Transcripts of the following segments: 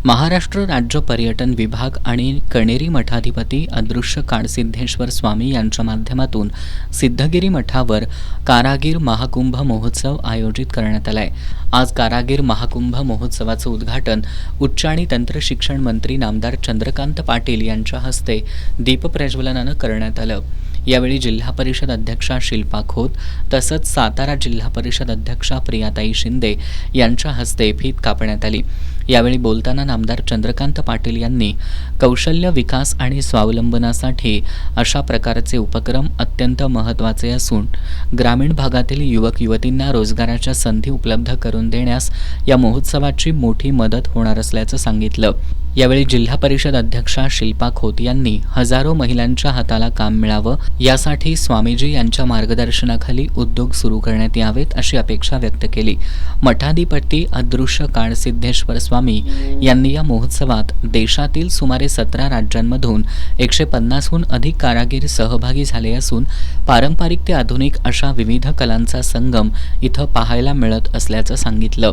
महाराष्ट्र राज्य पर्यटन विभाग आणि कणेरी मठाधिपती अदृश्य काळसिद्धेश्वर स्वामी यांच्या माध्यमातून सिद्धगिरी मठावर कारागीर महाकुंभ महोत्सव आयोजित करण्यात आलाय। आज कारागीर महाकुंभ महोत्सवाचं उद्घाटन उच्च आणि तंत्र शिक्षण मंत्री नामदार चंद्रकांत पाटील यांच्या हस्ते दीपप्रज्वलनानं करण्यात आलं। यावेळी जिल्हा परिषद अध्यक्षा शिल्पा खोत तसंच सातारा जिल्हा परिषद अध्यक्षा प्रियाताई शिंदे यांच्या हस्ते फीत कापण्यात आली। यावेळी बोलताना नामदार चंद्रकांत पाटील यांनी कौशल्य विकास आणि स्वावलंबनासाठी अशा प्रकारचे उपक्रम अत्यंत महत्त्वाचे असून ग्रामीण भागातील युवक युवतींना रोजगाराच्या संधी उपलब्ध करून देण्यास या महोत्सवाची मोठी मदत होणार असल्याचं सांगितलं। यावेळी जिल्हा परिषद अध्यक्षा शिल्पा खोत यांनी हजारो महिलांच्या हाताला काम मिळावं यासाठी स्वामीजी यांच्या मार्गदर्शनाखाली उद्योग सुरू करण्यात यावेत अशी अपेक्षा व्यक्त केली। मठाधिपती अदृश्य काळसिद्धेश्वर स्वामी यांनी या महोत्सवात देशातील सुमारे 17 राज्यांमधून 150हून अधिक कारागीर सहभागी झाले असून पारंपरिक ते आधुनिक अशा विविध कलांचा संगम इथं पाहायला मिळत असल्याचं सांगितलं।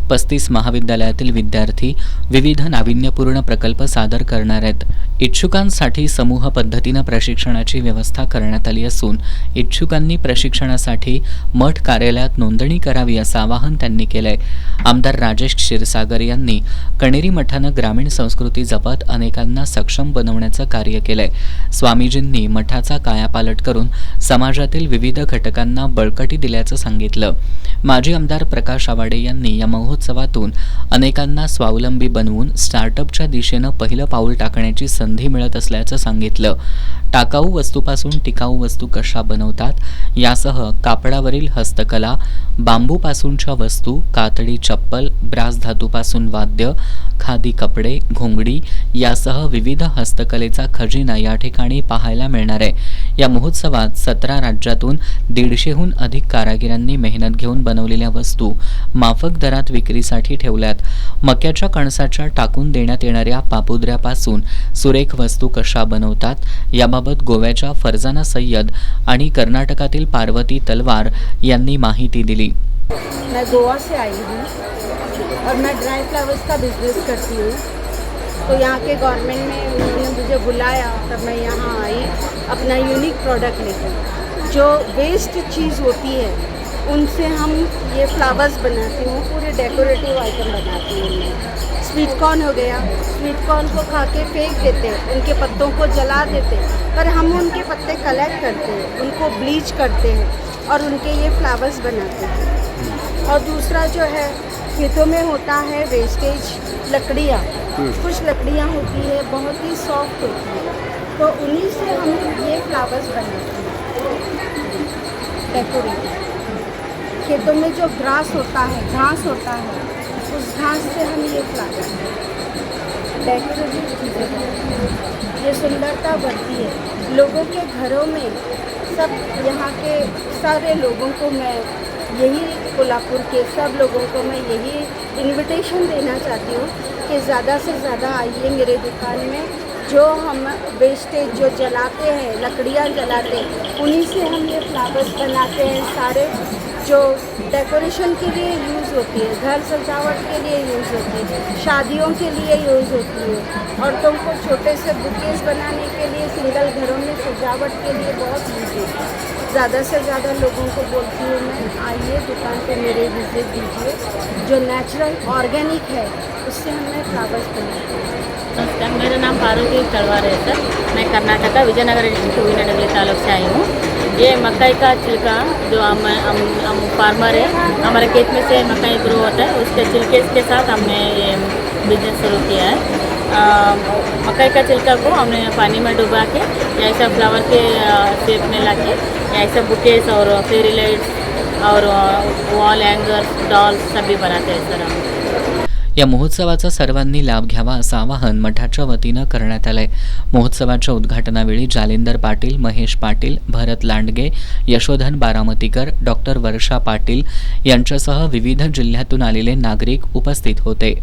35 महाविद्यालयातील विद्यार्थी विविध नाविन्यपूर्ण प्रकल्प सादर करणार आहेत। इच्छुकांसाठी समूह पद्धतीनं प्रशिक्षणाची व्यवस्था करण्यात आली असून इच्छुकांनी प्रशिक्षणासाठी मठ कार्यालयात नोंदणी करावी असं आवाहन त्यांनी केलंय। आमदार राजेश क्षीरसागर यांनी कणेरी मठानं ग्रामीण संस्कृती जपत अनेकांना सक्षम बनवण्याचं कार्य केलंय। स्वामीजींनी मठाचा कायापालट करून समाजातील विविध घटकांना बळकटी दिल्याचं सांगितलं। माजी आमदार प्रकाश आवाडे यांनी या महोत्सवातून अनेकांना स्वावलंबी बनवून स्टार्टअपच्या दिशेनं पहिलं पाऊल टाकण्याची संधी मिळत असल्याचं सांगितलं। टाकाऊ वस्तूपासून टिकाऊ वस्तू कशा बनवतात यासह कापडावरील हस्तकला, बांबूपासूनच्या वस्तू, कातडी चप्पल, ब्रास धातूपासून वाद्य, खादी कपडे, घोंगडी यासह विविध हस्तकलेचा खजिना या ठिकाणी पाहायला मिळणार आहे। या महोत्सवात 17 राज्यातून 150हून अधिक कारागिरांनी मेहनत घेऊन बनवलेल्या वस्तू माफक दरात विक्रीसाठी ठेवल्यात। मक्याच्या कणसाच्या टाकून देण्यात येणाऱ्या पापुद्र्यापासून सुरेख वस्तू कशा बनवतात याबाबत गोव्याच्या फरजाना सय्यद आणि कर्नाटकातील पार्वती तलवार यांनी माहिती दिली। मैं गोवा से आई हूँ और मैं ड्राई फ्लावर्स का बिजनेस करती हूँ। तो यहाँ के गवर्नमेंट ने उन्होंने मुझे बुलाया तब मैं यहाँ आई अपना यूनिक प्रोडक्ट लेकर। जो वेस्ट चीज़ होती है उनसे हम ये फ्लावर्स बनाती हूँ, पूरे डेकोरेटिव आइटम बनाती हूँ मैं। स्वीट कॉर्न हो गया, स्वीट कॉर्न को खा के फेंक देते हैं, उनके पत्तों को जला देते हैं, पर हम उनके पत्ते कलेक्ट करते हैं, उनको ब्लीच करते हैं और उनके ये फ्लावर्स बनाते हैं। और दूसरा जो है खेतों में होता है वेस्टेज लकड़ियाँ, कुछ लकड़ियाँ होती है बहुत ही सॉफ्ट होती है, तो उन्हीं से हम ये फ्लावर्स बनाते हैं डेकोरेटिव। खेतों में जो घास होता है उस घास से हम ये फ्लावर्स डेकोरेटिव चीज़ें बनाते हैं। ये सुंदरता बढ़ती है लोगों के घरों में। सब यहाँ के सारे लोगों को मैं यही कोल्हापुर के सब लोगों को मैं यही इनविटेशन देना चाहती हूँ कि ज़्यादा से ज़्यादा आइए मेरे दुकान में। जो हम वेस्टेज जो जलाते हैं, लकड़ियाँ जलाते हैं, उन्हीं से हम ये फ्लावर्स बनाते हैं सारे, जो डेकोरेशन के लिए यूज़ होती है, घर सजावट के लिए यूज़ होती है, शादियों के लिए यूज़ होती है, औरतों को छोटे से बुकेस बनाने के लिए, सिंगल घरों में सजावट के लिए बहुत यूज़ होती है। ज़्यादा से ज़्यादा लोगों को बोलती हूँ मैं, आइए दुकान पे मेरे विजिट दीजिए। जो नेचुरल ऑर्गेनिक है उससे हमने फ्लावर्स बनाते हैं। नमस्कार, मेरा नाम पार्वती तलवार है सर। मैं कर्नाटक विजयनगर डिस्ट्रिक्ट वीरनगर तालुक से आई हूँ। ये मकई का छिलका जो हम फार्मर है, हमारे खेत में से मकई ग्रो होता है, उसके छिलके के साथ हमने ये बिजनेस शुरू किया है। मकई का छिलका को हमने पानी में डुबा के ऐसा फ्लावर के शेप में ला के ऐसा बुकेस और फेरी लाइट्स और वॉल हैंगर्स, डॉल्स सभी बनाते हैं सर हम। या महोत्सवाचा सर्वांनी लाभ घ्यावा असं आवाहन मठाच्या वतीनं करण्यात आलंय। महोत्सवाच्या उद्घाटनावेळी जालिंदर पाटील, महेश पाटील, भरत लांडगे, यशोधन बारामतीकर, डॉक्टर वर्षा पाटील यांच्यासह विविध जिल्ह्यातून आलेले नागरिक उपस्थित होते।